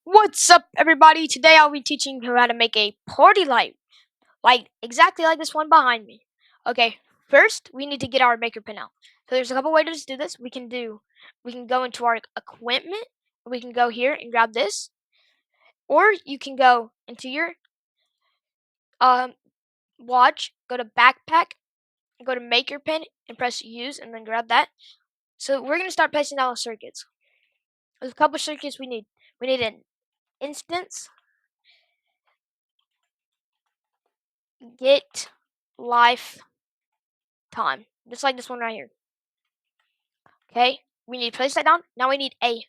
What's up, everybody? Today I'll be teaching you how to make a party light, like exactly like this one behind me. Okay, first we need to get our maker pen out. So there's a couple ways to do this. We can go into our equipment. We can go here and grab this, or you can go into your um watch, go to backpack, go to maker pen, and press use, and then grab that. So we're gonna start placing down the circuits. There's a couple circuits we need. We need an instance, get life time, just like this one right here. Okay, we need to place that down. Now we need a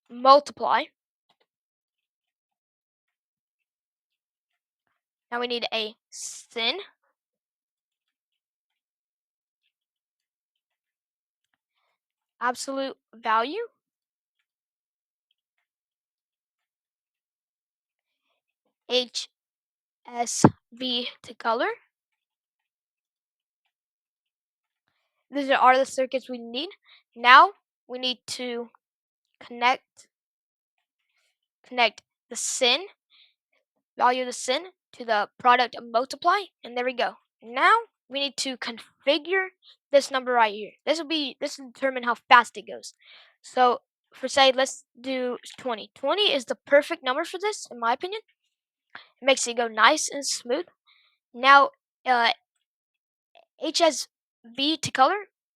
multiply. Now we need a sin. Absolute value. HSV to color. These are the circuits we need. Now we need to connect the sin, value of the sin, to the product of multiply, and there we go. Now we need to configure this number right here. This will determine how fast it goes. So for say let's do 20. 20 is the perfect number for this, in my opinion. It makes it go nice and smooth. Now HSV to color,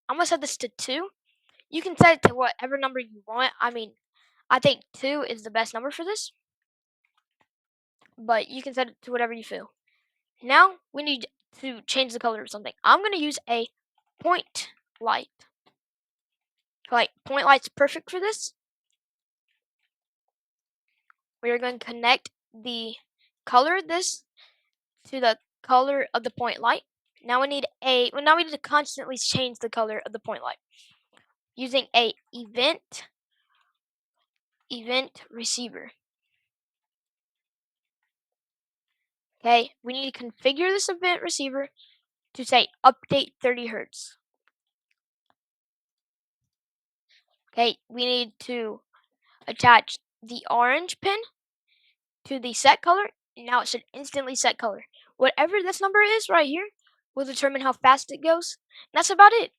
I'm gonna set this to 2. You can set it to whatever number you want. I mean, I think 2 is the best number for this, but you can set it to whatever you feel. Now we need to change the color of something. I'm gonna use a point light. Like point light's perfect for this. We are going to connect the color of this to the color of the point light. Now we need now we need to constantly change the color of the point light using a event receiver. Okay, we need to configure this event receiver to say update 30 hertz. Okay, we need to attach the orange pin to the set color. Now it should instantly set color. Whatever this number is right here will determine how fast it goes. And that's about it.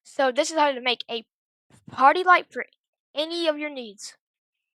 So this is how to make a party light for any of your needs.